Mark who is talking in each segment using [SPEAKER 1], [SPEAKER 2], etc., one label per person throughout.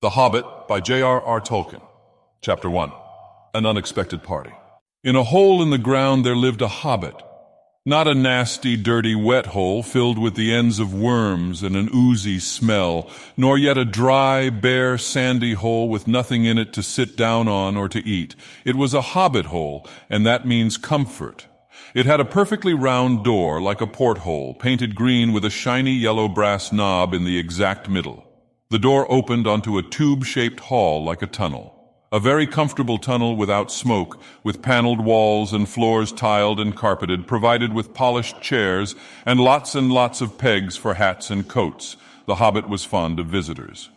[SPEAKER 1] The Hobbit by J.R.R. Tolkien. Chapter 1. An Unexpected Party. In a hole in the ground there lived a hobbit. Not a nasty, dirty, wet hole filled with the ends of worms and an oozy smell, nor yet a dry, bare, sandy hole with nothing in it to sit down on or to eat. It was a hobbit hole, and that means comfort. It had a perfectly round door like a porthole, painted green with a shiny yellow brass knob in the exact middle. The door opened onto a tube-shaped hall like a tunnel. A very comfortable tunnel without smoke, with paneled walls and floors tiled and carpeted, provided with polished chairs and lots of pegs for hats and coats. The hobbit was fond of visitors.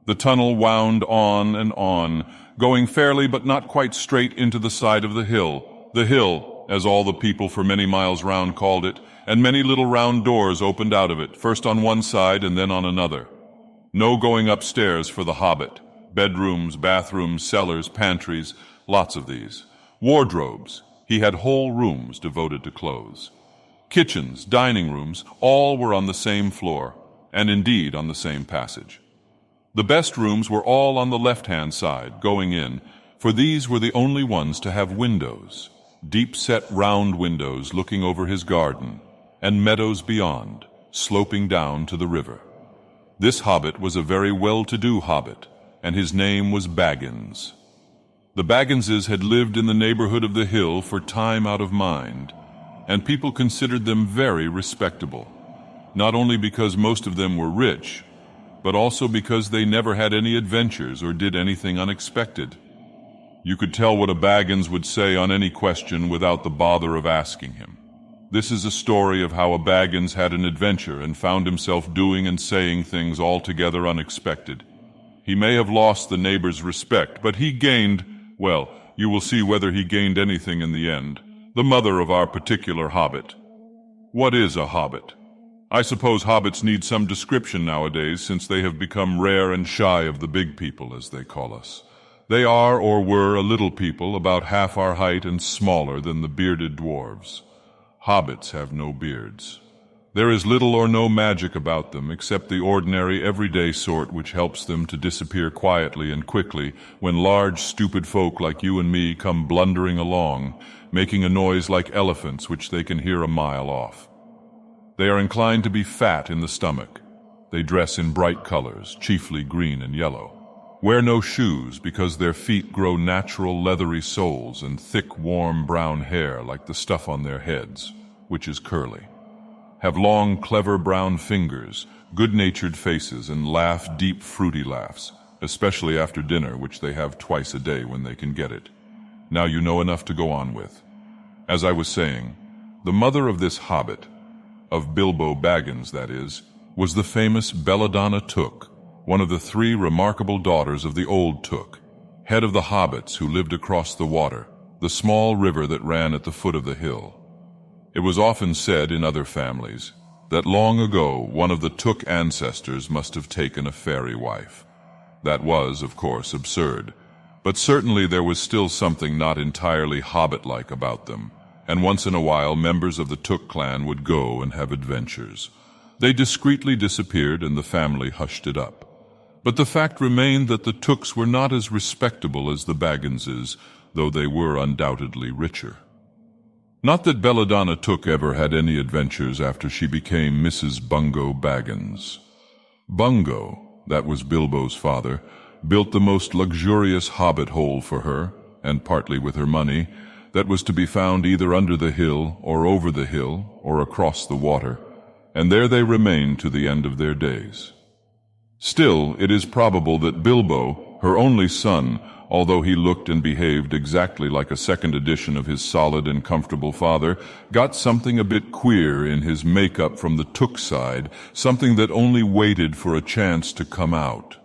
[SPEAKER 1] The tunnel wound on and on, going fairly but not quite straight into the side of the hill. The hill, as all the people for many miles round called it, and many little round doors opened out of it, first on one side and then on another. No going upstairs for the hobbit. Bedrooms, bathrooms, cellars, pantries, lots of these. Wardrobes. He had whole rooms devoted to clothes. Kitchens, dining rooms, all were on the same floor, and indeed on the same passage. The best rooms were all on the left-hand side, going in, for these were the only ones to have windows, deep-set round windows looking over his garden, and meadows beyond, sloping down to the river. This hobbit was a very well-to-do hobbit, and his name was Baggins. The Bagginses had lived in the neighborhood of the hill for time out of mind, and people considered them very respectable, not only because most of them were rich, but also because they never had any adventures or did anything unexpected. You could tell what a Baggins would say on any question without the bother of asking him. This is a story of how a Baggins had an adventure and found himself doing and saying things altogether unexpected. He may have lost the neighbors' respect, but he gained, well, you will see whether he gained anything in the end, the mother of our particular hobbit. What is a hobbit? I suppose hobbits need some description nowadays, since they have become rare and shy of the big people, as they call us. They are or were a little people about half our height and smaller than the bearded dwarves. Hobbits have no beards. There is little or no magic about them, except the ordinary, everyday sort which helps them to disappear quietly and quickly when large, stupid folk like you and me come blundering along, making a noise like elephants which they can hear a mile off. They are inclined to be fat in the stomach. They dress in bright colors, chiefly green and yellow. Wear no shoes because their feet grow natural leathery soles and thick, warm brown hair like the stuff on their heads, which is curly. Have long, clever brown fingers, good-natured faces, and laugh deep, fruity laughs, especially after dinner, which they have twice a day when they can get it. Now you know enough to go on with. As I was saying, the mother of this hobbit, of Bilbo Baggins, that is, was the famous Belladonna Took, one of the three remarkable daughters of the old Took, head of the hobbits who lived across the water, the small river that ran at the foot of the hill. It was often said in other families that long ago one of the Took ancestors must have taken a fairy wife. That was, of course, absurd, but certainly there was still something not entirely hobbit-like about them, and once in a while members of the Took clan would go and have adventures. They discreetly disappeared and the family hushed it up. But the fact remained that the Tooks were not as respectable as the Bagginses, though they were undoubtedly richer. Not that Belladonna Took ever had any adventures after she became Mrs. Bungo Baggins. Bungo, that was Bilbo's father, built the most luxurious hobbit hole for her, and partly with her money, that was to be found either under the hill or over the hill or across the water, and there they remained to the end of their days. Still, it is probable that Bilbo, her only son, although he looked and behaved exactly like a second edition of his solid and comfortable father, got something a bit queer in his make-up from the Took side, something that only waited for a chance to come out.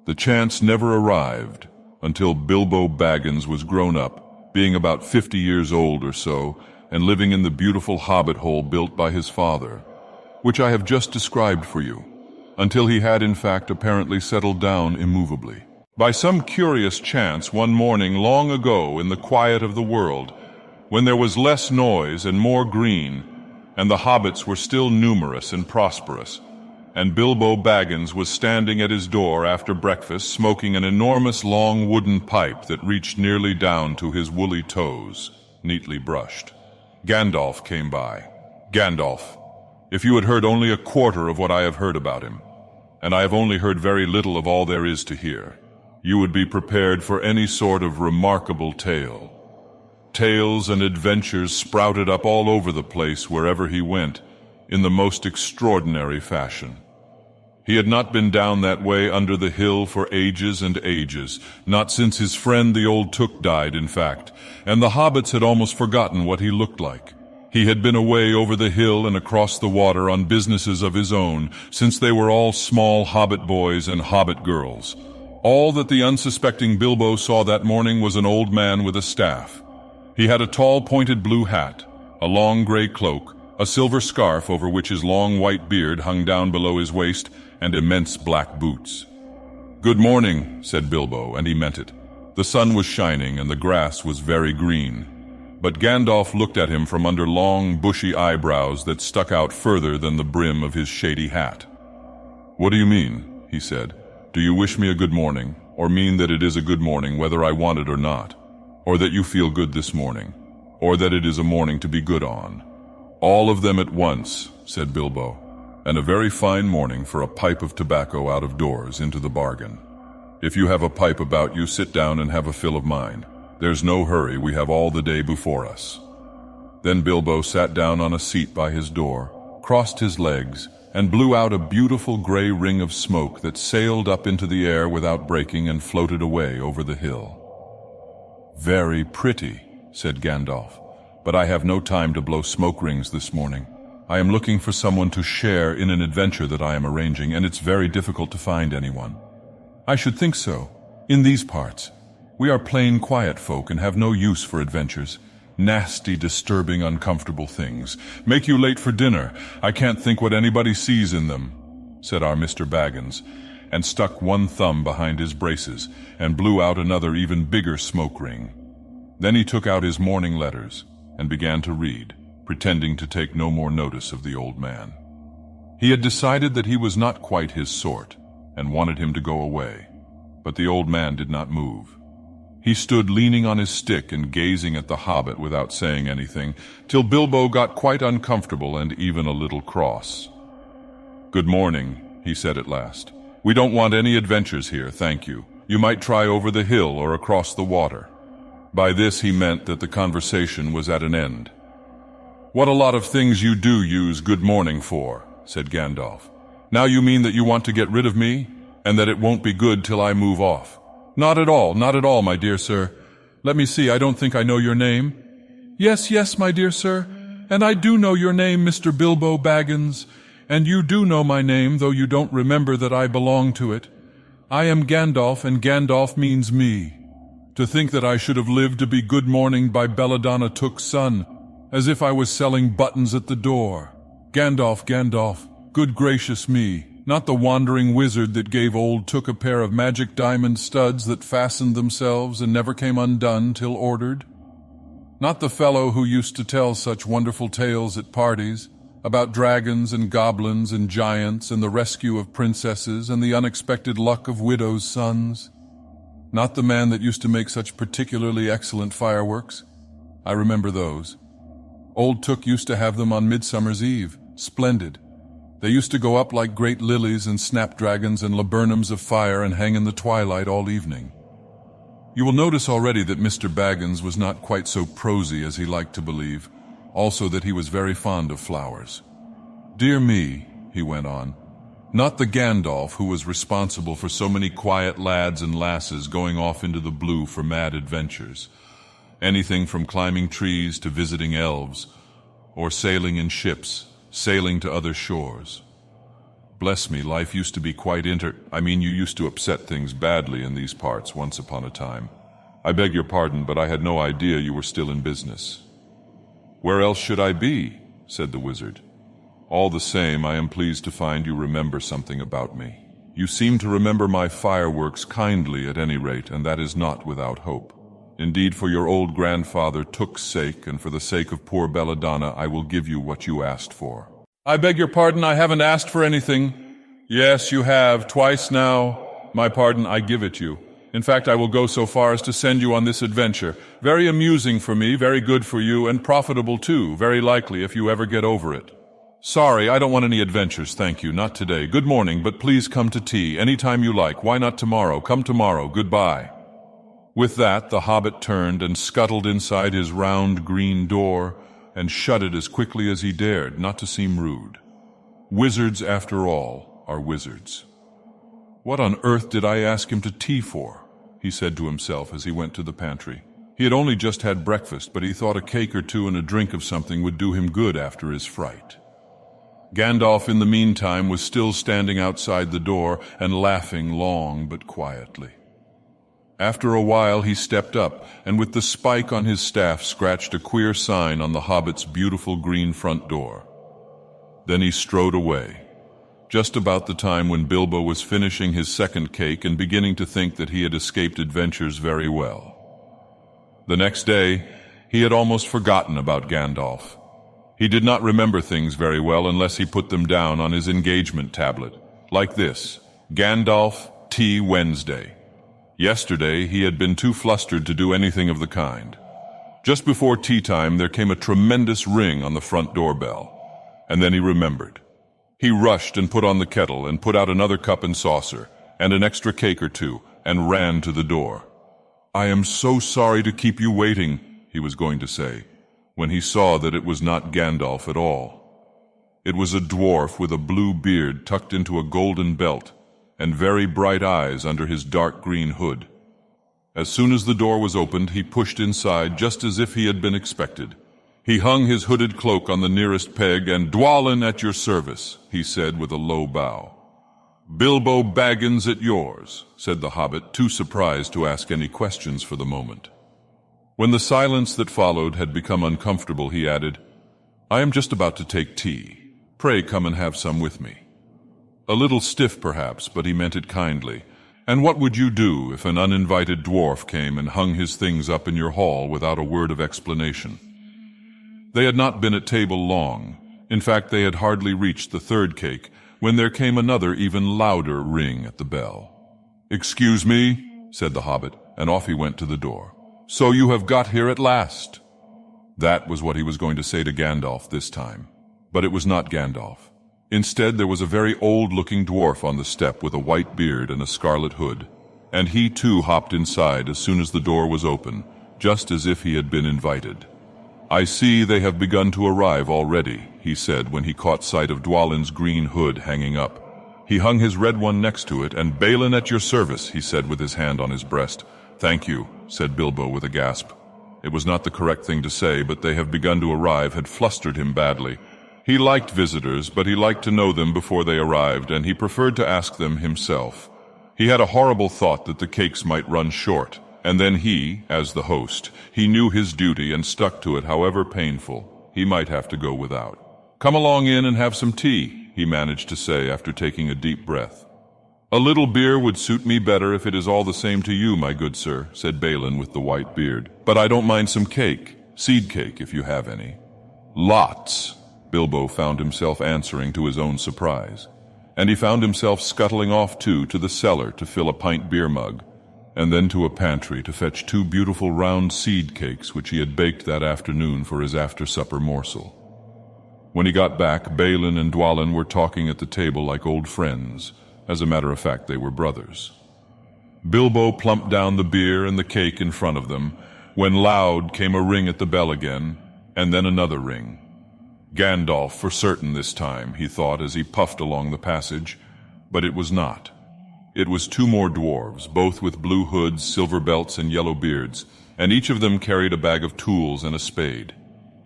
[SPEAKER 1] The chance never arrived until Bilbo Baggins was grown up, being about 50 years old or so, and living in the beautiful hobbit hole built by his father, which I have just described for you, until he had in fact apparently settled down immovably. By some curious chance, one morning long ago in the quiet of the world, when there was less noise and more green, and the hobbits were still numerous and prosperous, and Bilbo Baggins was standing at his door after breakfast smoking an enormous long wooden pipe that reached nearly down to his woolly toes, neatly brushed. Gandalf came by. Gandalf, if you had heard only a quarter of what I have heard about him, and I have only heard very little of all there is to hear, you would be prepared for any sort of remarkable tale. Tales and adventures sprouted up all over the place wherever he went, in the most extraordinary fashion. He had not been down that way under the hill for ages and ages, not since his friend the old Took died, in fact, and the hobbits had almost forgotten what he looked like. He had been away over the hill and across the water on businesses of his own, since they were all small hobbit boys and hobbit girls. All that the unsuspecting Bilbo saw that morning was an old man with a staff. He had a tall pointed blue hat, a long gray cloak, a silver scarf over which his long white beard hung down below his waist, and immense black boots. "Good morning," said Bilbo, and he meant it. The sun was shining and the grass was very green. But Gandalf looked at him from under long, bushy eyebrows that stuck out further than the brim of his shady hat. "What do you mean?" he said. "Do you wish me a good morning, or mean that it is a good morning whether I want it or not? Or that you feel good this morning? Or that it is a morning to be good on?" "All of them at once," said Bilbo. "And a very fine morning for a pipe of tobacco out of doors into the bargain. If you have a pipe about you, sit down and have a fill of mine. There's no hurry, we have all the day before us." Then Bilbo sat down on a seat by his door, crossed his legs, and blew out a beautiful gray ring of smoke that sailed up into the air without breaking and floated away over the hill. "Very pretty," said Gandalf, "but I have no time to blow smoke rings this morning. I am looking for someone to share in an adventure that I am arranging, and it's very difficult to find anyone." "I should think so. In these parts. We are plain, quiet folk and have no use for adventures. Nasty, disturbing, uncomfortable things. Make you late for dinner. I can't think what anybody sees in them," said our Mr. Baggins, and stuck one thumb behind his braces and blew out another even bigger smoke ring. Then he took out his morning letters and began to read, pretending to take no more notice of the old man. He had decided that he was not quite his sort, and wanted him to go away, but the old man did not move. He stood leaning on his stick and gazing at the hobbit without saying anything, till Bilbo got quite uncomfortable and even a little cross. "Good morning," he said at last. "We don't want any adventures here, thank you. You might try over the hill or across the water." By this he meant that the conversation was at an end. "What a lot of things you do use good morning for," said Gandalf. "Now you mean that you want to get rid of me, and that it won't be good till I move off." Not at all, my dear sir. Let me see, I don't think I know your name." Yes, my dear sir, and I do know your name, Mr. Bilbo Baggins, and you do know my name, though you don't remember that I belong to it. I am Gandalf, and Gandalf means me. To think that I should have lived to be good morning by Belladonna Took's son, as if I was selling buttons at the door. Gandalf, good gracious me. Not the wandering wizard that gave old Took a pair of magic diamond studs that fastened themselves and never came undone till ordered. Not the fellow who used to tell such wonderful tales at parties, about dragons and goblins and giants and the rescue of princesses and the unexpected luck of widows' sons. Not the man that used to make such particularly excellent fireworks. I remember those. Old Took used to have them on Midsummer's Eve. Splendid. They used to go up like great lilies and snapdragons and laburnums of fire and hang in the twilight all evening. You will notice already that Mr. Baggins was not quite so prosy as he liked to believe, also that he was very fond of flowers. "Dear me," he went on, "not the Gandalf who was responsible for so many quiet lads and lasses going off into the blue for mad adventures. Anything from climbing trees to visiting elves, or sailing in ships, sailing to other shores. Bless me, life used to be quite you used to upset things badly in these parts once upon a time. I beg your pardon, but I had no idea you were still in business." "Where else should I be?" said the wizard. "All the same, I am pleased to find you remember something about me. You seem to remember my fireworks kindly at any rate, and that is not without hope. Indeed, for your old grandfather Took's sake, and for the sake of poor Belladonna, I will give you what you asked for." "I beg your pardon, I haven't asked for anything. Yes, you have, twice now. My pardon, I give it you. In fact, I will go so far as to send you on this adventure. Very amusing for me, very good for you, and profitable too, very likely if you ever get over it. Sorry, I don't want any adventures, thank you, not today. Good morning, but please come to tea, any time you like. Why not tomorrow? Come tomorrow, goodbye. With that, the hobbit turned and scuttled inside his round green door and shut it as quickly as he dared, not to seem rude. Wizards, after all, are wizards. What on earth did I ask him to tea for? He said to himself as he went to the pantry. He had only just had breakfast, but he thought a cake or two and a drink of something would do him good after his fright. Gandalf, in the meantime, was still standing outside the door and laughing long but quietly. After a while he stepped up, and with the spike on his staff scratched a queer sign on the hobbit's beautiful green front door. Then he strode away, just about the time when Bilbo was finishing his second cake and beginning to think that he had escaped adventures very well. The next day, he had almost forgotten about Gandalf. He did not remember things very well unless he put them down on his engagement tablet, like this: Gandalf, Tea Wednesday. Yesterday, he had been too flustered to do anything of the kind. Just before tea time, there came a tremendous ring on the front doorbell, and then he remembered. He rushed and put on the kettle and put out another cup and saucer, and an extra cake or two, and ran to the door. "I am so sorry to keep you waiting," he was going to say, when he saw that it was not Gandalf at all. It was a dwarf with a blue beard tucked into a golden belt, and very bright eyes under his dark green hood. As soon as the door was opened, he pushed inside just as if he had been expected. He hung his hooded cloak on the nearest peg, and "Dwalin at your service," he said with a low bow. "Bilbo Baggins at yours," said the hobbit, too surprised to ask any questions for the moment. When the silence that followed had become uncomfortable, he added, "I am just about to take tea. Pray come and have some with me." A little stiff, perhaps, but he meant it kindly. And what would you do if an uninvited dwarf came and hung his things up in your hall without a word of explanation? They had not been at table long. In fact, they had hardly reached the third cake when there came another, even louder ring at the bell. "Excuse me," said the hobbit, and off he went to the door. "So you have got here at last." That was what he was going to say to Gandalf this time. But it was not Gandalf. Instead, there was a very old-looking dwarf on the step with a white beard and a scarlet hood, and he too hopped inside as soon as the door was open, just as if he had been invited. "I see they have begun to arrive already," he said when he caught sight of Dwalin's green hood hanging up. He hung his red one next to it, and "Balin at your service," he said with his hand on his breast. "Thank you," said Bilbo with a gasp. It was not the correct thing to say, but "they have begun to arrive" had flustered him badly. He liked visitors, but he liked to know them before they arrived, and he preferred to ask them himself. He had a horrible thought that the cakes might run short, and then he, as the host, he knew his duty and stuck to it, however painful. He might have to go without. "Come along in and have some tea," he managed to say after taking a deep breath. "A little beer would suit me better if it is all the same to you, my good sir," said Balin with the white beard. "But I don't mind some cake, seed cake if you have any." "Lots," Bilbo found himself answering to his own surprise. And he found himself scuttling off, too, to the cellar to fill a pint beer mug, and then to a pantry to fetch 2 beautiful round seed cakes which he had baked that afternoon for his after-supper morsel. When he got back, Balin and Dwalin were talking at the table like old friends. As a matter of fact, they were brothers. Bilbo plumped down the beer and the cake in front of them, when loud came a ring at the bell again, and then another ring. Gandalf for certain this time, he thought as he puffed along the passage, but it was not. It was 2 more dwarves, both with blue hoods, silver belts, and yellow beards, and each of them carried a bag of tools and a spade.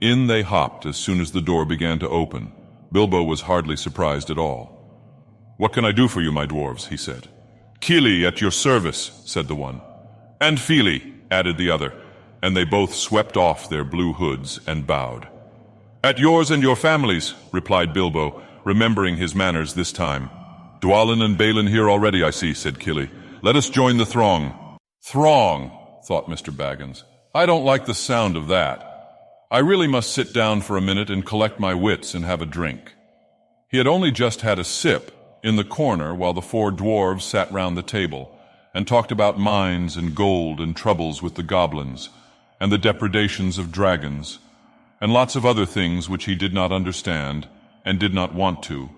[SPEAKER 1] In they hopped as soon as the door began to open. Bilbo was hardly surprised at all. "What can I do for you, my dwarves?" he said. "Kili at your service," said the one. "And Fili," added the other, and they both swept off their blue hoods and bowed. "At yours and your families," replied Bilbo, remembering his manners this time. "Dwalin and Balin here already, I see," said Kili. "Let us join the throng." "Throng," thought Mr. Baggins. "I don't like the sound of that. I really must sit down for a minute and collect my wits and have a drink." He had only just had a sip, in the corner, while the 4 dwarves sat round the table and talked about mines and gold and troubles with the goblins and the depredations of dragons and lots of other things which he did not understand and did not want to,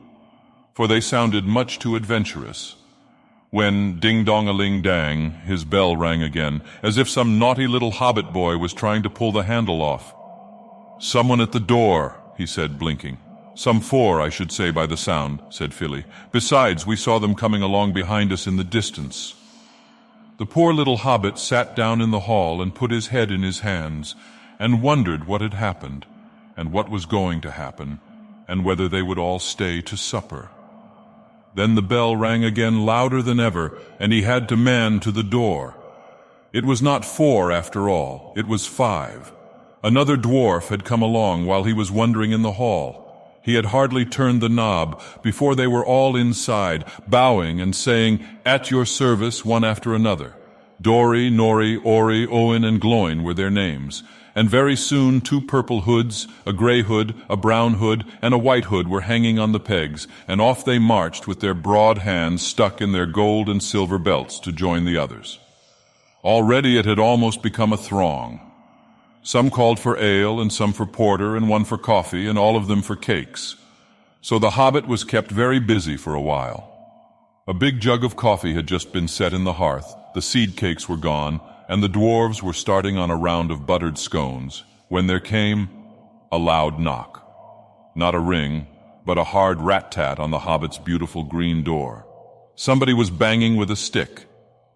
[SPEAKER 1] for they sounded much too adventurous, when, ding-dong-a-ling-dang, his bell rang again, as if some naughty little hobbit boy was trying to pull the handle off. "Someone at the door," he said, blinking. "Some 4, I should say, by the sound," said Philly. "Besides, we saw them coming along behind us in the distance." The poor little hobbit sat down in the hall and put his head in his hands and wondered what had happened and what was going to happen and whether they would all stay to supper. Then the bell rang again louder than ever, and he had to man to the door. It was not 4 after all, it was 5. Another dwarf had come along while he was wondering in the hall. He had hardly turned the knob before they were all inside, bowing and saying, "At your service," one after another. Dory, Nori, Ori, Owen, and Gloin were their names, and very soon 2 purple hoods, a gray hood, a brown hood, and a white hood were hanging on the pegs, and off they marched with their broad hands stuck in their gold and silver belts to join the others. Already it had almost become a throng. Some called for ale, and some for porter, and one for coffee, and all of them for cakes. So the hobbit was kept very busy for a while. A big jug of coffee had just been set in the hearth, the seed cakes were gone, and the dwarves were starting on a round of buttered scones, when there came a loud knock. Not a ring, but a hard rat-tat on the hobbit's beautiful green door. Somebody was banging with a stick.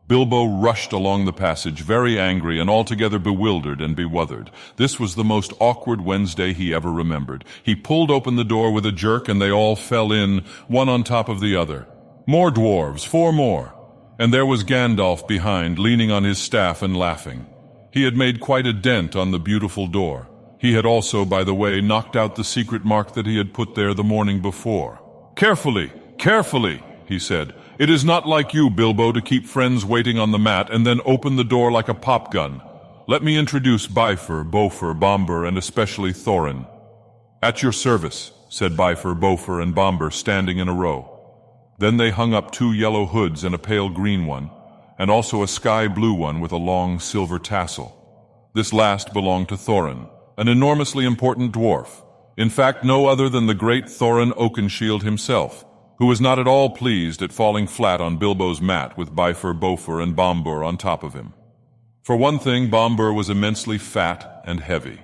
[SPEAKER 1] Bilbo rushed along the passage, very angry and altogether bewildered and bewothered. This was the most awkward Wednesday he ever remembered. He pulled open the door with a jerk, and they all fell in, one on top of the other. More dwarves, 4 more. And there was Gandalf behind, leaning on his staff and laughing. He had made quite a dent on the beautiful door. He had also, by the way, knocked out the secret mark that he had put there the morning before. "Carefully, carefully," he said. "It is not like you, Bilbo, to keep friends waiting on the mat and then open the door like a pop gun. Let me introduce Bifur, Bofur, Bombur, and especially Thorin." "At your service," said Bifur, Bofur, and Bombur, standing in a row. Then they hung up 2 yellow hoods and a pale green one, and also a sky blue one with a long silver tassel. This last belonged to Thorin, an enormously important dwarf. In fact, no other than the great Thorin Oakenshield himself, who was not at all pleased at falling flat on Bilbo's mat with Bifur, Bofur, and Bombur on top of him. For one thing, Bombur was immensely fat and heavy.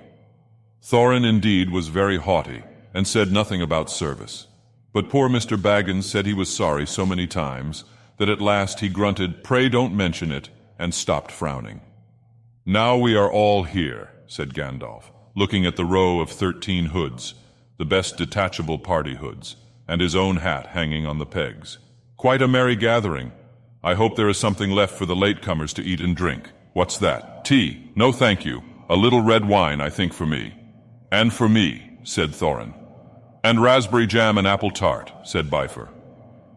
[SPEAKER 1] Thorin, indeed, was very haughty, and said nothing about service. But poor Mr. Baggins said he was sorry so many times that at last he grunted, "Pray don't mention it," and stopped frowning. "Now we are all here," said Gandalf, looking at the row of 13 hoods, the best detachable party hoods, and his own hat hanging on the pegs. "Quite a merry gathering. I hope there is something left for the latecomers to eat and drink. What's that? Tea? No, thank you. A little red wine, I think, for me." "And for me," said Thorin. "And raspberry jam and apple tart," said Bifur.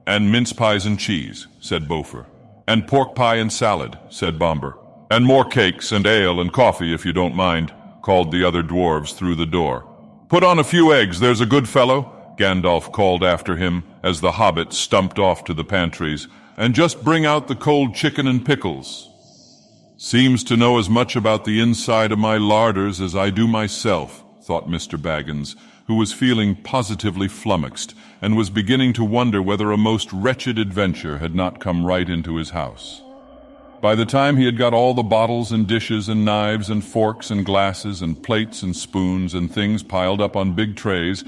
[SPEAKER 1] "And mince pies and cheese," said Bofur. "And pork pie and salad," said Bombur. "And more cakes and ale and coffee, if you don't mind," called the other dwarves through the door. "Put on a few eggs, there's a good fellow," Gandalf called after him as the hobbit stumped off to the pantries. "And just bring out the cold chicken and pickles." "Seems to know as much about the inside of my larders as I do myself," thought Mr. Baggins, who was feeling positively flummoxed and was beginning to wonder whether a most wretched adventure had not come right into his house. By the time he had got all the bottles and dishes and knives and forks and glasses and plates and spoons and things piled up on big trays,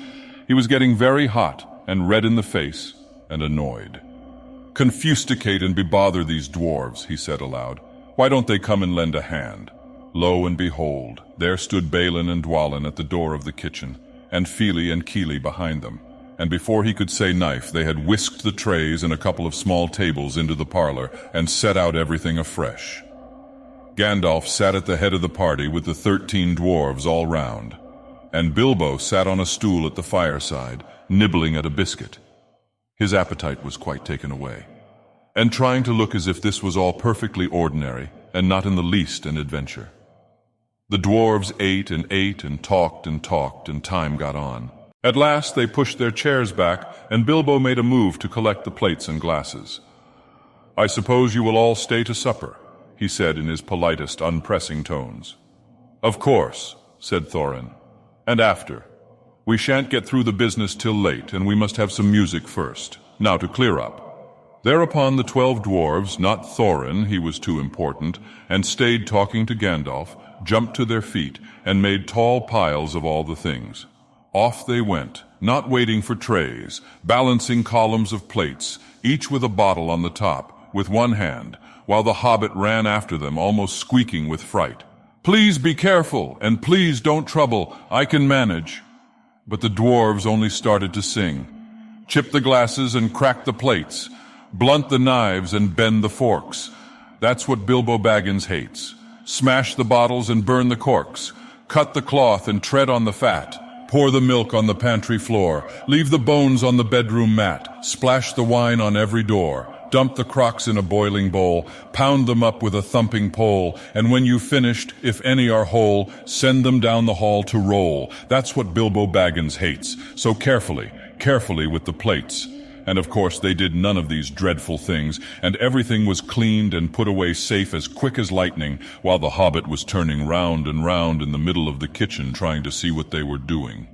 [SPEAKER 1] he was getting very hot and red in the face and annoyed. "Confusticate and bebother these dwarves," he said aloud. "Why don't they come and lend a hand?" Lo and behold, there stood Balin and Dwalin at the door of the kitchen, and Fili and Kili behind them, and before he could say knife, they had whisked the trays and a couple of small tables into the parlor and set out everything afresh. Gandalf sat at the head of the party with the 13 dwarves all round, and Bilbo sat on a stool at the fireside, nibbling at a biscuit. His appetite was quite taken away, and trying to look as if this was all perfectly ordinary and not in the least an adventure. The dwarves ate and talked, and time got on. At last they pushed their chairs back, and Bilbo made a move to collect the plates and glasses. "I suppose you will all stay to supper," he said in his politest, unpressing tones. "Of course," said Thorin. "And after. We shan't get through the business till late, and we must have some music first. Now to clear up." Thereupon the 12 dwarves, not Thorin, he was too important, and stayed talking to Gandalf, jumped to their feet, and made tall piles of all the things. Off they went, not waiting for trays, balancing columns of plates, each with a bottle on the top, with one hand, while the hobbit ran after them, almost squeaking with fright. "Please be careful, and please don't trouble. I can manage." But the dwarves only started to sing. "Chip the glasses and crack the plates. Blunt the knives and bend the forks. That's what Bilbo Baggins hates. Smash the bottles and burn the corks. Cut the cloth and tread on the fat. Pour the milk on the pantry floor. Leave the bones on the bedroom mat. Splash the wine on every door. Dump the crocks in a boiling bowl. Pound them up with a thumping pole. And when you've finished, if any are whole, send them down the hall to roll. That's what Bilbo Baggins hates. So carefully, carefully with the plates." And of course they did none of these dreadful things, and everything was cleaned and put away safe as quick as lightning, while the hobbit was turning round and round in the middle of the kitchen trying to see what they were doing.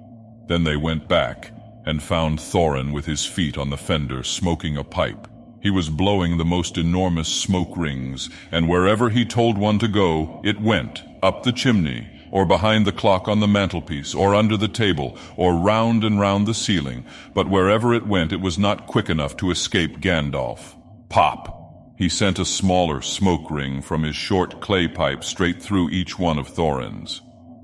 [SPEAKER 1] Then they went back and found Thorin with his feet on the fender smoking a pipe. He was blowing the most enormous smoke rings, and wherever he told one to go, it went, up the chimney, or behind the clock on the mantelpiece, or under the table, or round and round the ceiling, but wherever it went it was not quick enough to escape Gandalf. Pop! He sent a smaller smoke ring from his short clay pipe straight through each one of Thorin's.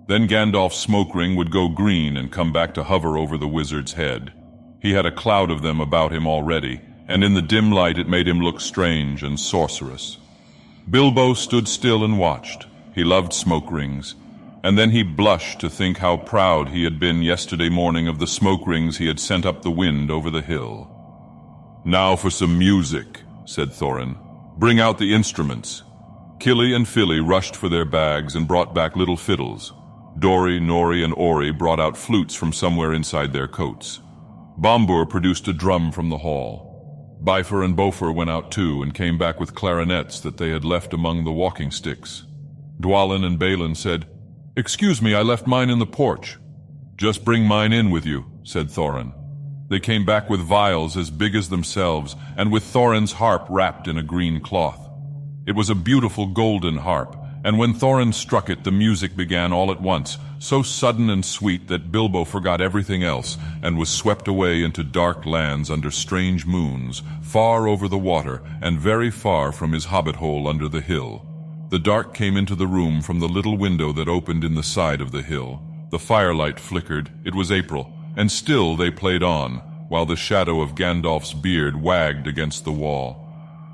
[SPEAKER 1] Then Gandalf's smoke ring would go green and come back to hover over the wizard's head. He had a cloud of them about him already, and in the dim light it made him look strange and sorcerous. Bilbo stood still and watched. He loved smoke rings. And then he blushed to think how proud he had been yesterday morning of the smoke rings he had sent up the wind over the hill. "Now for some music," said Thorin. "Bring out the instruments." Killy and Filly rushed for their bags and brought back little fiddles. Dori, Nori, and Ori brought out flutes from somewhere inside their coats. Bombur produced a drum from the hall. Bifur and Bofur went out too and came back with clarinets that they had left among the walking sticks. Dwalin and Balin said, "Excuse me, I left mine in the porch." "Just bring mine in with you," said Thorin. They came back with vials as big as themselves, and with Thorin's harp wrapped in a green cloth. It was a beautiful golden harp, and when Thorin struck it, the music began all at once, so sudden and sweet that Bilbo forgot everything else, and was swept away into dark lands under strange moons, far over the water, and very far from his hobbit hole under the hill. The dark came into the room from the little window that opened in the side of the hill. The firelight flickered. It was April, and still they played on, while the shadow of Gandalf's beard wagged against the wall.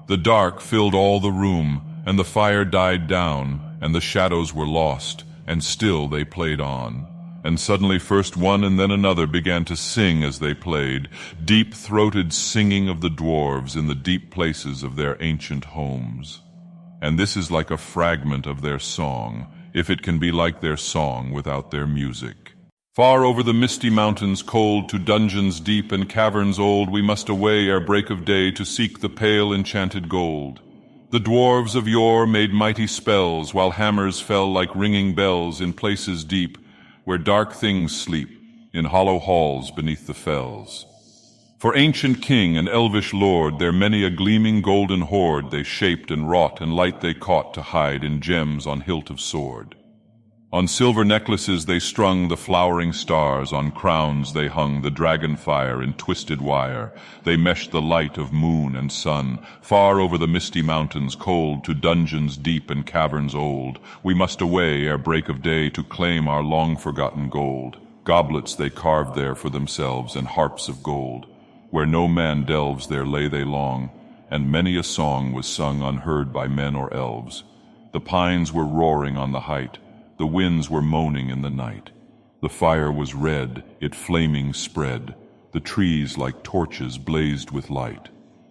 [SPEAKER 1] The dark filled all the room, and the fire died down, and the shadows were lost, and still they played on. And suddenly first one and then another began to sing as they played, deep-throated singing of the dwarves in the deep places of their ancient homes. And this is like a fragment of their song, if it can be like their song without their music. Far over the misty mountains cold, to dungeons deep and caverns old, we must away ere break of day to seek the pale enchanted gold. The dwarves of yore made mighty spells, while hammers fell like ringing bells in places deep, where dark things sleep, in hollow halls beneath the fells. For ancient king and elvish lord, their many a gleaming golden hoard they shaped and wrought, and light they caught to hide in gems on hilt of sword. On silver necklaces they strung the flowering stars, on crowns they hung the dragon fire in twisted wire. They meshed the light of moon and sun, far over the misty mountains cold, to dungeons deep and caverns old. We must away ere break of day to claim our long-forgotten gold. Goblets they carved there for themselves, and harps of gold. Where no man delves there lay they long, and many a song was sung unheard by men or elves. The pines were roaring on the height, the winds were moaning in the night. The fire was red, it flaming spread, the trees like torches blazed with light.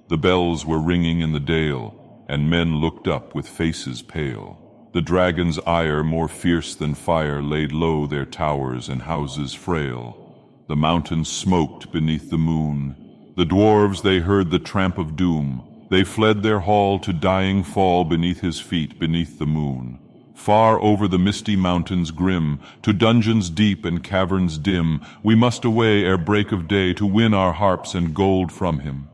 [SPEAKER 1] The bells were ringing in the dale, and men looked up with faces pale. The dragon's ire more fierce than fire laid low their towers and houses frail. The mountains smoked beneath the moon. The dwarves, they heard the tramp of doom. They fled their hall to dying fall beneath his feet, beneath the moon. Far over the misty mountains grim, to dungeons deep and caverns dim, we must away ere break of day to win our harps and gold from him.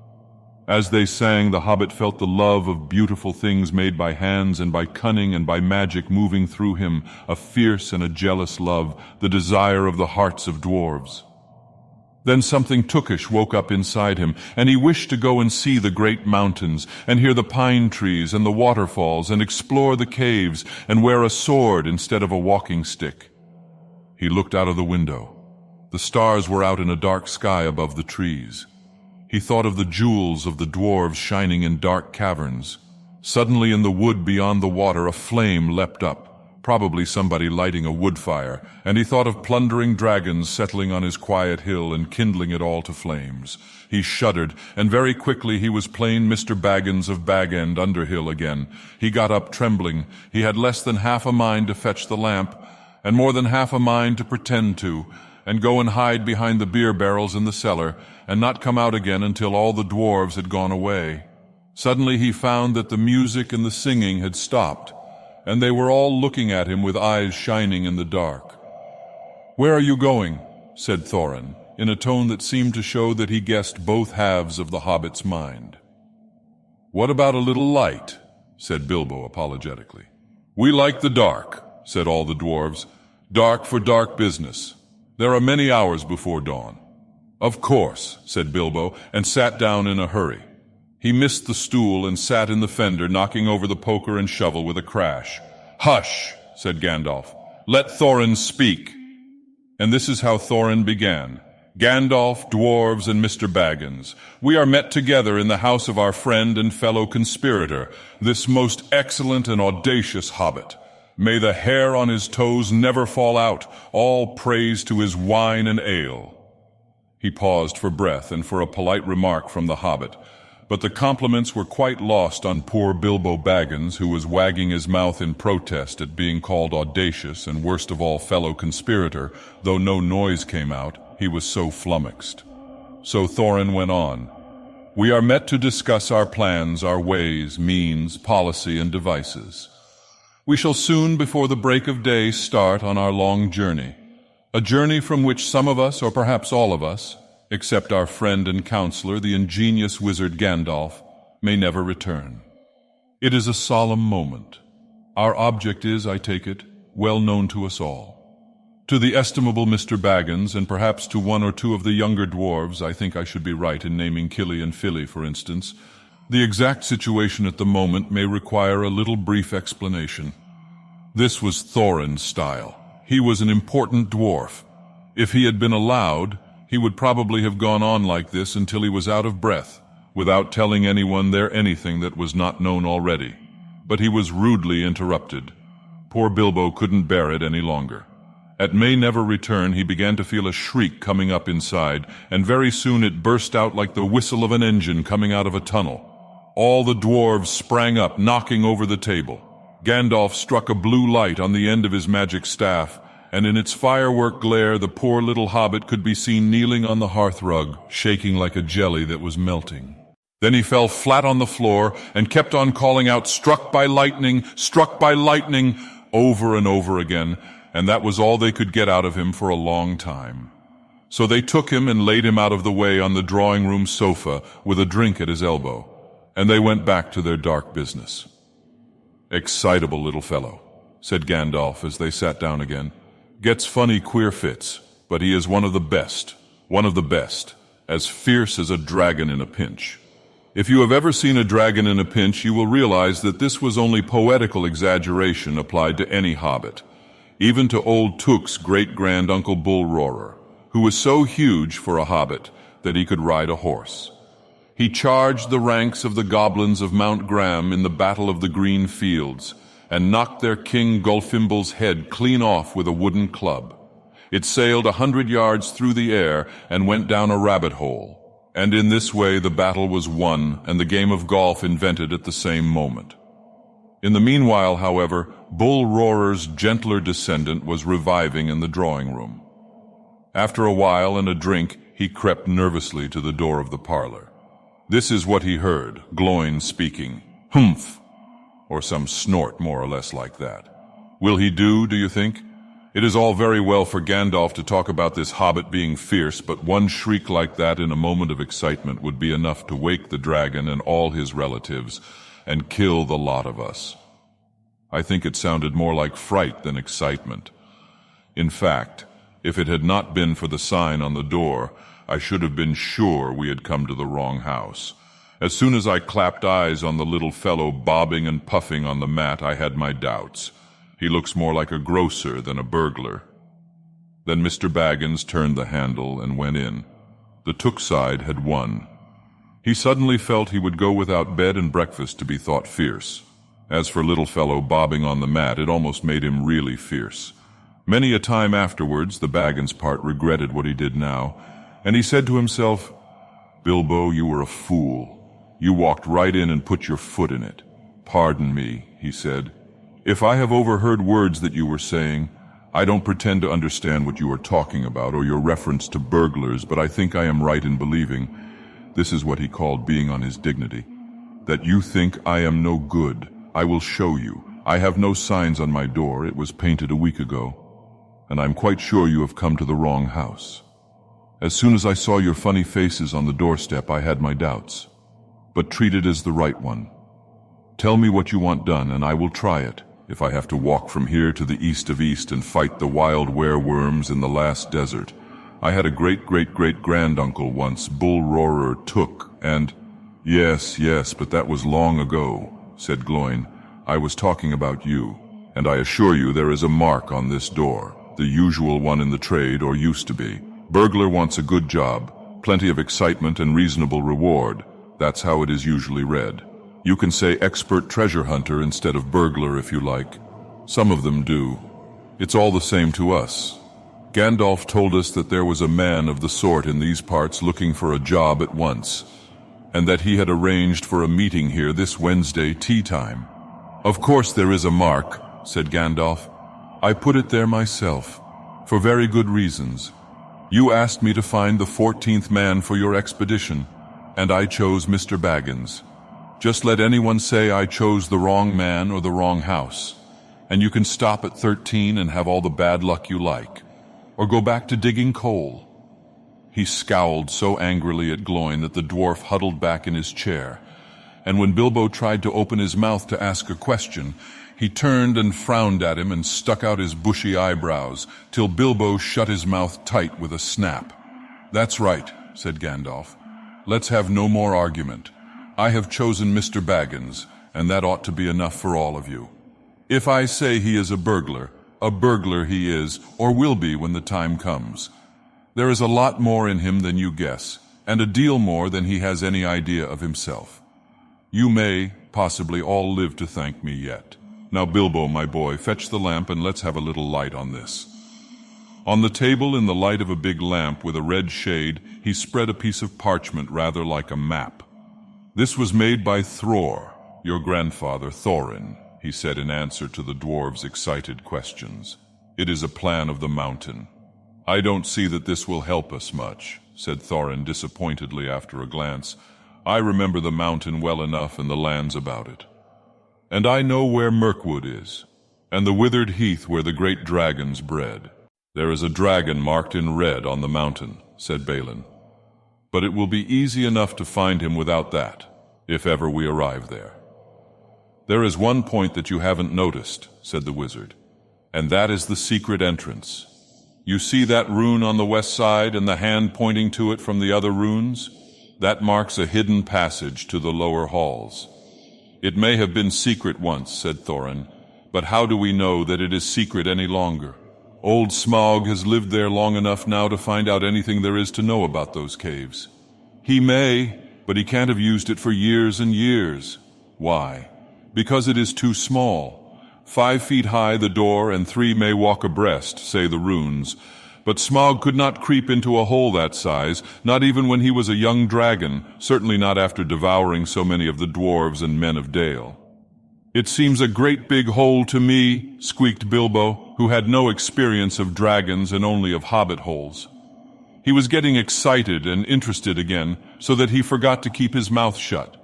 [SPEAKER 1] As they sang, the hobbit felt the love of beautiful things made by hands and by cunning and by magic moving through him, a fierce and a jealous love, the desire of the hearts of dwarves. Then something tookish woke up inside him, and he wished to go and see the great mountains, and hear the pine trees and the waterfalls, and explore the caves, and wear a sword instead of a walking stick. He looked out of the window. The stars were out in a dark sky above the trees. He thought of the jewels of the dwarves shining in dark caverns. Suddenly in the wood beyond the water a flame leapt up. Probably somebody lighting a wood fire, and he thought of plundering dragons settling on his quiet hill and kindling it all to flames. He shuddered, and very quickly he was plain Mr. Baggins of Bag End Underhill again. He got up trembling. He had less than half a mind to fetch the lamp, and more than half a mind to pretend to, and go and hide behind the beer barrels in the cellar, and not come out again until all the dwarves had gone away. Suddenly he found that the music and the singing had stopped, and they were all looking at him with eyes shining in the dark. "Where are you going?" said Thorin, in a tone that seemed to show that he guessed both halves of the hobbit's mind. "What about a little light?" said Bilbo apologetically. "We like the dark," said all the dwarves. "Dark for dark business. There are many hours before dawn." "Of course," said Bilbo, and sat down in a hurry. He missed the stool and sat in the fender, knocking over the poker and shovel with a crash. "Hush," said Gandalf. "Let Thorin speak." And this is how Thorin began. "Gandalf, dwarves, and Mr. Baggins, we are met together in the house of our friend and fellow conspirator, this most excellent and audacious hobbit. May the hair on his toes never fall out, all praise to his wine and ale." He paused for breath and for a polite remark from the hobbit, but the compliments were quite lost on poor Bilbo Baggins, who was wagging his mouth in protest at being called audacious and worst of all fellow conspirator, though no noise came out, he was so flummoxed. So Thorin went on. "We are met to discuss our plans, our ways, means, policy, and devices. We shall soon, before the break of day, start on our long journey, a journey from which some of us, or perhaps all of us, except our friend and counselor, the ingenious wizard Gandalf, may never return. It is a solemn moment. Our object is, I take it, well known to us all. To the estimable Mr. Baggins, and perhaps to one or two of the younger dwarves, I think I should be right in naming Killy and Filly, for instance, the exact situation at the moment may require a little brief explanation. This was Thorin's style. He was an important dwarf. If he had been allowed, he would probably have gone on like this until he was out of breath, without telling anyone there anything that was not known already. But he was rudely interrupted. Poor Bilbo couldn't bear it any longer. At May Never Return, he began to feel a shriek coming up inside, and very soon it burst out like the whistle of an engine coming out of a tunnel. All the dwarves sprang up, knocking over the table. Gandalf struck a blue light on the end of his magic staff, and in its firework glare the poor little hobbit could be seen kneeling on the hearthrug, shaking like a jelly that was melting. Then he fell flat on the floor and kept on calling out, struck by lightning, over and over again, and that was all they could get out of him for a long time. So they took him and laid him out of the way on the drawing-room sofa with a drink at his elbow, and they went back to their dark business. "Excitable little fellow," said Gandalf as they sat down again. "Gets funny, queer fits, but he is one of the best, as fierce as a dragon in a pinch." If you have ever seen a dragon in a pinch, you will realize that this was only poetical exaggeration applied to any hobbit, even to old Took's great-grand-uncle Bull-Roarer, who was so huge for a hobbit that he could ride a horse. He charged the ranks of the goblins of Mount Graham in the Battle of the Green Fields, and knocked their king Golfimble's head clean off with a wooden club. It sailed 100 yards through the air and went down a rabbit hole, and in this way the battle was won and the game of golf invented at the same moment. In the meanwhile, however, Bull-Roarer's gentler descendant was reviving in the drawing-room. After a while and a drink, he crept nervously to the door of the parlor. This is what he heard, Gloin speaking. "Humph," or some snort more or less like that. Will he do you think? It is all very well for Gandalf to talk about this hobbit being fierce, but one shriek like that in a moment of excitement would be enough to wake the dragon and all his relatives and kill the lot of us. I think it sounded more like fright than excitement. In fact, if it had not been for the sign on the door, I should have been sure we had come to the wrong house. As soon as I clapped eyes on the little fellow bobbing and puffing on the mat, I had my doubts. He looks more like a grocer than a burglar. Then Mr. Baggins turned the handle and went in. The Took side had won. He suddenly felt he would go without bed and breakfast to be thought fierce. As for little fellow bobbing on the mat, it almost made him really fierce. Many a time afterwards, the Baggins part regretted what he did now, and he said to himself, "Bilbo, you were a fool. You walked right in and put your foot in it. Pardon me," he said. "If I have overheard words that you were saying, I don't pretend to understand what you are talking about or your reference to burglars, but I think I am right in believing," this is what he called being on his dignity, "that you think I am no good. I will show you. I have no signs on my door. It was painted a week ago. And I'm quite sure you have come to the wrong house. As soon as I saw your funny faces on the doorstep, I had my doubts. But treat it as the right one. Tell me what you want done, and I will try it, if I have to walk from here to the east of East and fight the wild werewolves in the last desert. I had a great-great-great-granduncle once, Bull-Roarer Took, and—" Yes, but that was long ago," said Gloin. "I was talking about you, and I assure you there is a mark on this door, the usual one in the trade, or used to be. Burglar wants a good job, plenty of excitement and reasonable reward. That's how it is usually read. You can say expert treasure hunter instead of burglar if you like. Some of them do. It's all the same to us. Gandalf told us that there was a man of the sort in these parts looking for a job at once, and that he had arranged for a meeting here this Wednesday tea time." "Of course there is a mark," said Gandalf. "I put it there myself, for very good reasons. You asked me to find the 14th man for your expedition, and I chose Mr. Baggins. Just let anyone say I chose the wrong man or the wrong house, and you can stop at 13 and have all the bad luck you like, or go back to digging coal." He scowled so angrily at Gloin that the dwarf huddled back in his chair, and when Bilbo tried to open his mouth to ask a question, he turned and frowned at him and stuck out his bushy eyebrows, till Bilbo shut his mouth tight with a snap. "That's right," said Gandalf. "Let's have no more argument. I have chosen Mr. Baggins, and that ought to be enough for all of you. If I say he is a burglar he is, or will be when the time comes. There is a lot more in him than you guess, and a deal more than he has any idea of himself. You may, possibly, all live to thank me yet. Now, Bilbo, my boy, fetch the lamp and let's have a little light on this." On the table, in the light of a big lamp with a red shade, he spread a piece of parchment rather like a map. "This was made by Thror, your grandfather Thorin," he said in answer to the dwarves' excited questions. "It is a plan of the mountain." "I don't see that this will help us much," said Thorin disappointedly after a glance. "I remember the mountain well enough and the lands about it. And I know where Mirkwood is, and the withered heath where the great dragons bred." "There is a dragon marked in red on the mountain," said Balin. "But it will be easy enough to find him without that, if ever we arrive there." "There is one point that you haven't noticed," said the wizard, "and that is the secret entrance. You see that rune on the west side and the hand pointing to it from the other runes? That marks a hidden passage to the lower halls. It may have been secret once," said Thorin, "but how do we know that it is secret any longer? Old Smaug has lived there long enough now to find out anything there is to know about those caves. He may, but he can't have used it for years and years. Why? Because it is too small. 5 feet high the door, and 3 may walk abreast, say the runes. But Smaug could not creep into a hole that size, not even when he was a young dragon, certainly not after devouring so many of the dwarves and men of Dale. "It seems a great big hole to me," squeaked Bilbo, who had no experience of dragons and only of hobbit holes. He was getting excited and interested again, so that he forgot to keep his mouth shut.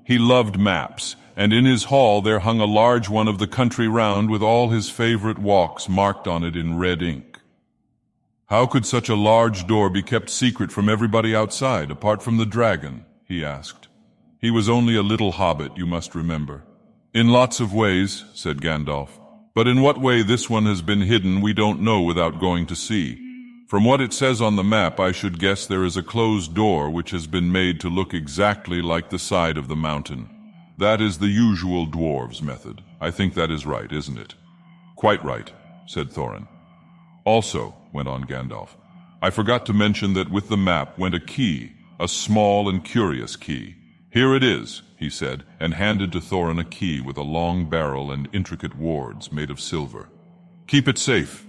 [SPEAKER 1] He loved maps, and in his hall there hung a large one of the country round with all his favorite walks marked on it in red ink. How could such a large door be kept secret from everybody outside, apart from the dragon? He asked. He was only a little hobbit, you must remember. In lots of ways, said Gandalf. But in what way this one has been hidden we don't know without going to see. From what it says on the map, I should guess there is a closed door which has been made to look exactly like the side of the mountain. That is the usual dwarves' method. I think that is right, isn't it? Quite right, said Thorin. Also, went on Gandalf, I forgot to mention that with the map went a key, a small and curious key. Here it is, he said, and handed to Thorin a key with a long barrel and intricate wards made of silver. Keep it safe.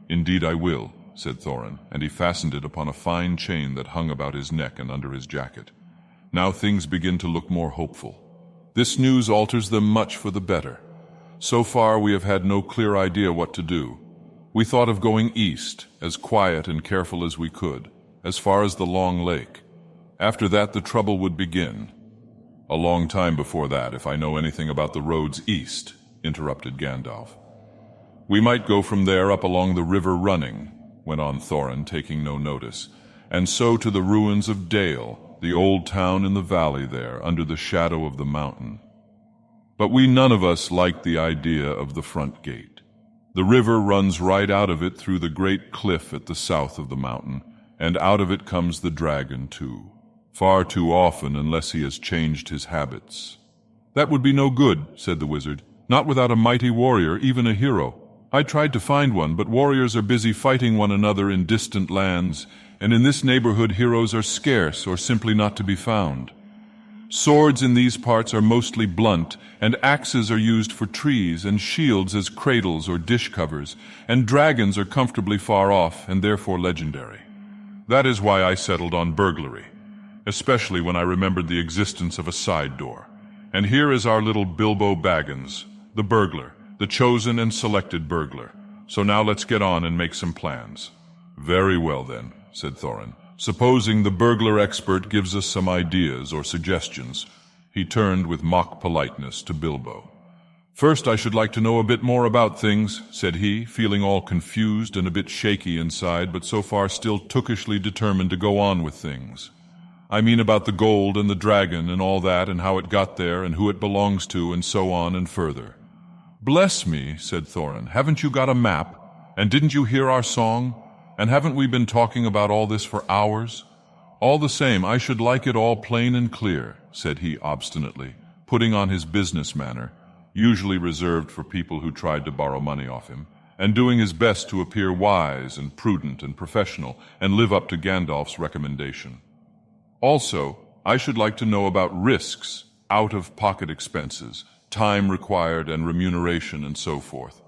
[SPEAKER 1] Indeed I will, said Thorin, and he fastened it upon a fine chain that hung about his neck and under his jacket. Now things begin to look more hopeful. This news alters them much for the better. So far we have had no clear idea what to do. We thought of going east, as quiet and careful as we could, as far as the Long Lake. After that the trouble would begin. A long time before that, if I know anything about the roads east, interrupted Gandalf. We might go from there up along the river Running, went on Thorin, taking no notice, and so to the ruins of Dale, the old town in the valley there, under the shadow of the mountain. But we none of us liked the idea of the front gate. The river runs right out of it through the great cliff at the south of the mountain, and out of it comes the dragon too. Far too often, unless he has changed his habits. That would be no good, said the wizard. Not without a mighty warrior, even a hero. I tried to find one, but warriors are busy fighting one another in distant lands, and in this neighborhood heroes are scarce or simply not to be found. Swords in these parts are mostly blunt, and axes are used for trees, and shields as cradles or dish covers, and dragons are comfortably far off, and therefore legendary. That is why I settled on burglary, especially when I remembered the existence of a side door. And here is our little Bilbo Baggins, the burglar, the chosen and selected burglar. So now let's get on and make some plans. Very well then, said Thorin. Supposing the burglar expert gives us some ideas or suggestions. He turned with mock politeness to Bilbo. First, I should like to know a bit more about things, said he, feeling all confused and a bit shaky inside, but so far still tookishly determined to go on with things. I mean about the gold and the dragon and all that, and how it got there and who it belongs to, and so on and further. Bless me, said Thorin, haven't you got a map? And didn't you hear our song? And haven't we been talking about all this for hours? All the same, I should like it all plain and clear, said he obstinately, putting on his business manner, usually reserved for people who tried to borrow money off him, and doing his best to appear wise and prudent and professional and live up to Gandalf's recommendation. Also, I should like to know about risks, out-of-pocket expenses, time required and remuneration and so forth.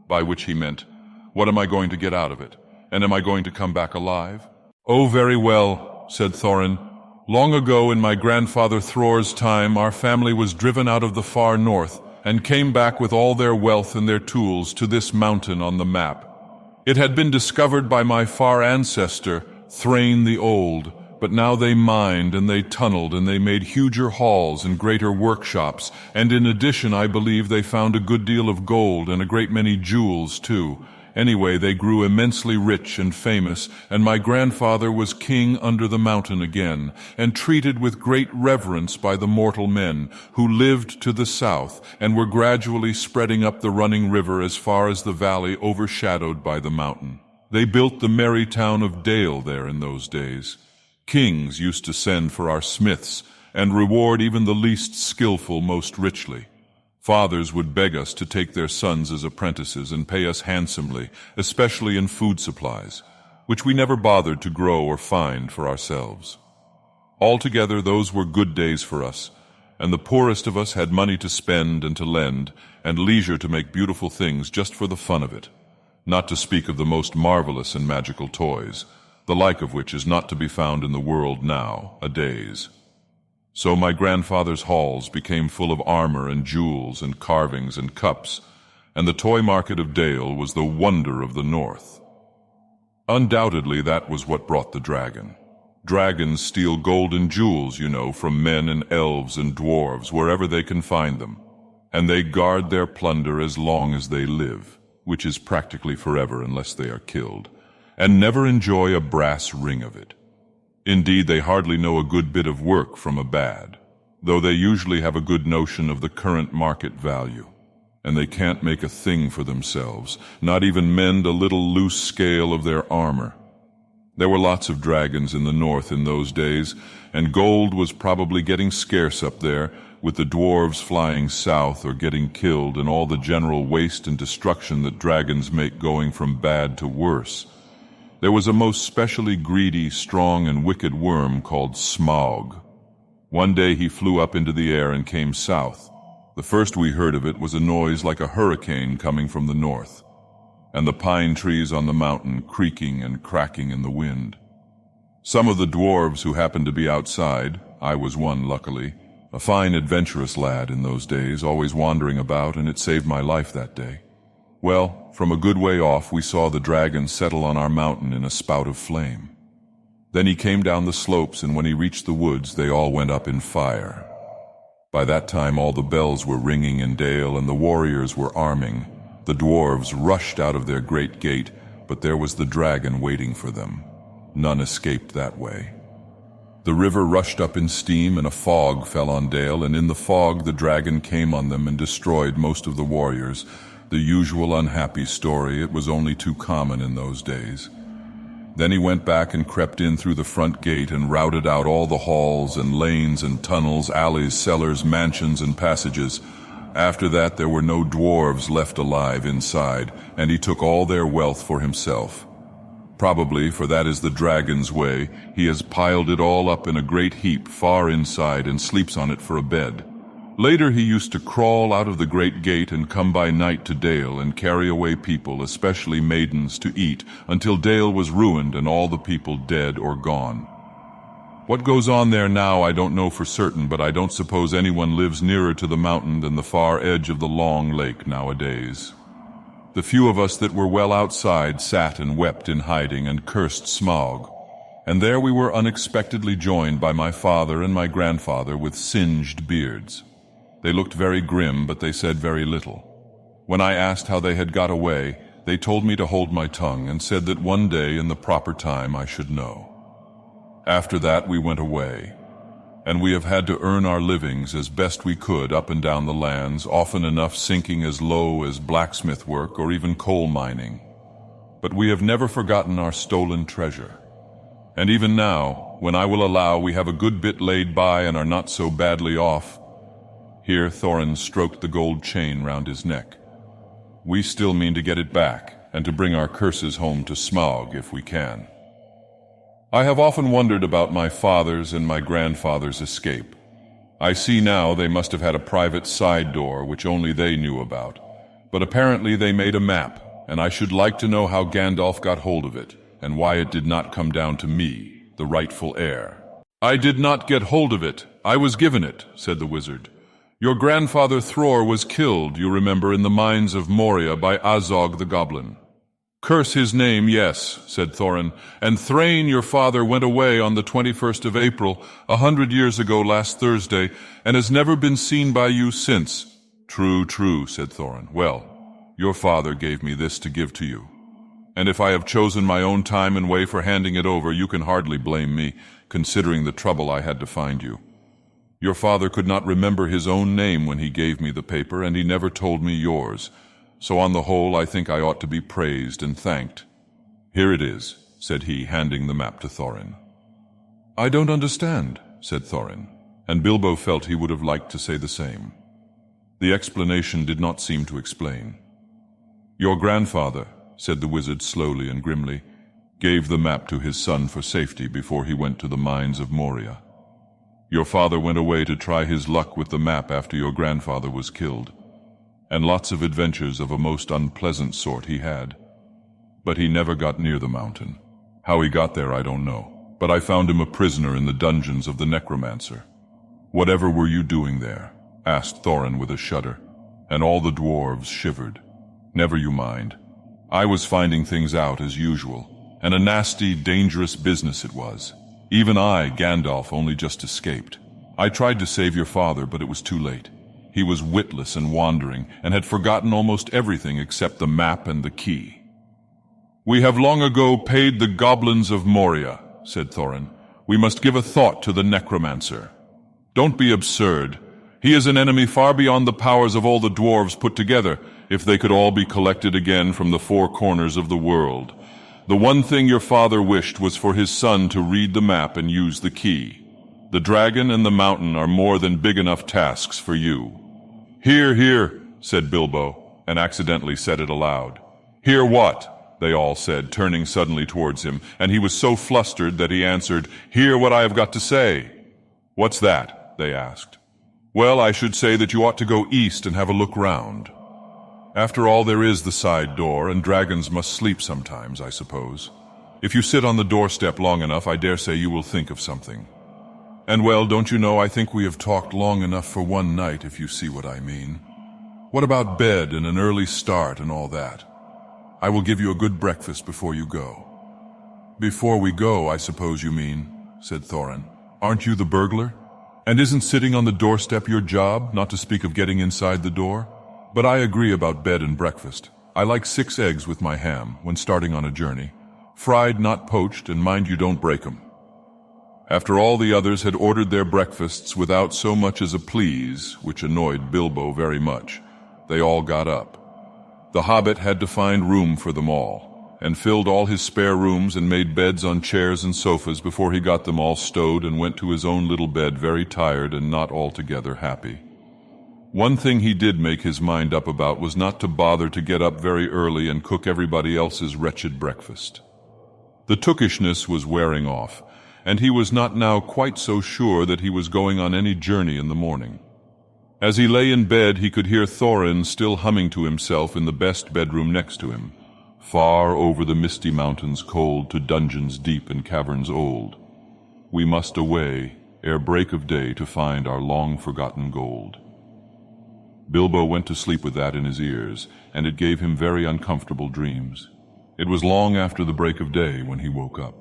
[SPEAKER 1] By which he meant, what am I going to get out of it? And am I going to come back alive? Oh, very well, said Thorin. Long ago in my grandfather Thror's time, our family was driven out of the far north and came back with all their wealth and their tools to this mountain on the map. It had been discovered by my far ancestor, Thrain the Old, but now they mined and they tunneled and they made huger halls and greater workshops, and in addition I believe they found a good deal of gold and a great many jewels too. Anyway, they grew immensely rich and famous, and my grandfather was king under the mountain again, and treated with great reverence by the mortal men, who lived to the south, and were gradually spreading up the running river as far as the valley overshadowed by the mountain. They built the merry town of Dale there in those days. Kings used to send for our smiths, and reward even the least skillful most richly. Fathers would beg us to take their sons as apprentices and pay us handsomely, especially in food supplies, which we never bothered to grow or find for ourselves. Altogether, those were good days for us, and the poorest of us had money to spend and to lend, and leisure to make beautiful things just for the fun of it, not to speak of the most marvelous and magical toys, the like of which is not to be found in the world now-a-days. So my grandfather's halls became full of armor and jewels and carvings and cups, and the toy market of Dale was the wonder of the north. Undoubtedly, that was what brought the dragon. Dragons steal gold and jewels, you know, from men and elves and dwarves, wherever they can find them. And they guard their plunder as long as they live, which is practically forever unless they are killed, and never enjoy a brass ring of it. Indeed, they hardly know a good bit of work from a bad, though they usually have a good notion of the current market value. And they can't make a thing for themselves, not even mend a little loose scale of their armor. There were lots of dragons in the north in those days, and gold was probably getting scarce up there, with the dwarves flying south or getting killed and all the general waste and destruction that dragons make going from bad to worse. There was a most specially greedy, strong, and wicked worm called Smaug. One day he flew up into the air and came south. The first we heard of it was a noise like a hurricane coming from the north, and the pine trees on the mountain creaking and cracking in the wind. Some of the dwarves who happened to be outside, I was one luckily, a fine adventurous lad in those days, always wandering about, and it saved my life that day. Well, from a good way off we saw the dragon settle on our mountain in a spout of flame. Then he came down the slopes, and when he reached the woods they all went up in fire. By that time all the bells were ringing in Dale and the warriors were arming. The dwarves rushed out of their great gate, but there was the dragon waiting for them. None escaped that way. The river rushed up in steam and a fog fell on Dale, and in the fog the dragon came on them and destroyed most of the warriors. The usual unhappy story, it was only too common in those days. Then he went back and crept in through the front gate and routed out all the halls and lanes and tunnels, alleys, cellars, mansions, and passages. After that there were no dwarves left alive inside, and he took all their wealth for himself. Probably, for that is the dragon's way, he has piled it all up in a great heap far inside and sleeps on it for a bed. Later he used to crawl out of the great gate and come by night to Dale and carry away people, especially maidens, to eat, until Dale was ruined and all the people dead or gone. What goes on there now I don't know for certain, but I don't suppose anyone lives nearer to the mountain than the far edge of the long lake nowadays. The few of us that were well outside sat and wept in hiding and cursed Smaug, and there we were unexpectedly joined by my father and my grandfather with singed beards. They looked very grim, but they said very little. When I asked how they had got away, they told me to hold my tongue and said that one day in the proper time I should know. After that we went away, and we have had to earn our livings as best we could up and down the lands, often enough sinking as low as blacksmith work or even coal mining. But we have never forgotten our stolen treasure. And even now, when I will allow we have a good bit laid by and are not so badly off, here Thorin stroked the gold chain round his neck. We still mean to get it back, and to bring our curses home to Smaug if we can. I have often wondered about my father's and my grandfather's escape. I see now they must have had a private side door which only they knew about. But apparently they made a map, and I should like to know how Gandalf got hold of it, and why it did not come down to me, the rightful heir. I did not get hold of it. I was given it, said the wizard. Your grandfather Thror was killed, you remember, in the mines of Moria by Azog the goblin. Curse his name, yes, said Thorin, and Thrain your father went away on the 21st of April, 100 years ago last Thursday, and has never been seen by you since. True, true, said Thorin. Well, your father gave me this to give to you. And if I have chosen my own time and way for handing it over, you can hardly blame me, considering the trouble I had to find you. Your father could not remember his own name when he gave me the paper, and he never told me yours. So on the whole, I think I ought to be praised and thanked. Here it is, said he, handing the map to Thorin. I don't understand, said Thorin, and Bilbo felt he would have liked to say the same. The explanation did not seem to explain. Your grandfather, said the wizard slowly and grimly, gave the map to his son for safety before he went to the mines of Moria. Your father went away to try his luck with the map after your grandfather was killed, and lots of adventures of a most unpleasant sort he had. But he never got near the mountain. How he got there I don't know, but I found him a prisoner in the dungeons of the necromancer. Whatever were you doing there? Asked Thorin with a shudder, and all the dwarves shivered. Never you mind. I was finding things out as usual. and a nasty, dangerous business it was. Even I, Gandalf, only just escaped. I tried to save your father, but it was too late. He was witless and wandering, and had forgotten almost everything except the map and the key. "We have long ago paid the goblins of Moria," said Thorin. "We must give a thought to the necromancer. Don't be absurd. He is an enemy far beyond the powers of all the dwarves put together, if they could all be collected again from the four corners of the world. The one thing your father wished was for his son to read the map and use the key. The dragon and the mountain are more than big enough tasks for you." "Hear, hear," said Bilbo, and accidentally said it aloud. "Hear what?" they all said, turning suddenly towards him, and he was so flustered that he answered, "Hear what I have got to say." "What's that?" they asked. "Well, I should say that you ought to go east and have a look round. After all, there is the side door, and dragons must sleep sometimes, I suppose. If you sit on the doorstep long enough, I dare say you will think of something. And well, don't you know, I think we have talked long enough for one night, if you see what I mean. What about bed and an early start and all that? I will give you a good breakfast before you go." "Before we go, I suppose you mean," said Thorin. "Aren't you the burglar? And isn't sitting on the doorstep your job, not to speak of getting inside the door? But I agree about bed and breakfast. I like 6 eggs with my ham when starting on a journey. Fried, not poached, and mind you don't break 'em." After all the others had ordered their breakfasts without so much as a please, which annoyed Bilbo very much, they all got up. The Hobbit had to find room for them all, and filled all his spare rooms and made beds on chairs and sofas before he got them all stowed and went to his own little bed very tired and not altogether happy. One thing he did make his mind up about was not to bother to get up very early and cook everybody else's wretched breakfast. The tookishness was wearing off, and he was not now quite so sure that he was going on any journey in the morning. As he lay in bed, he could hear Thorin still humming to himself in the best bedroom next to him. "Far over the misty mountains cold, to dungeons deep and caverns old, we must away ere break of day to find our long-forgotten gold." Bilbo went to sleep with that in his ears, and it gave him very uncomfortable dreams. It was long after the break of day when he woke up.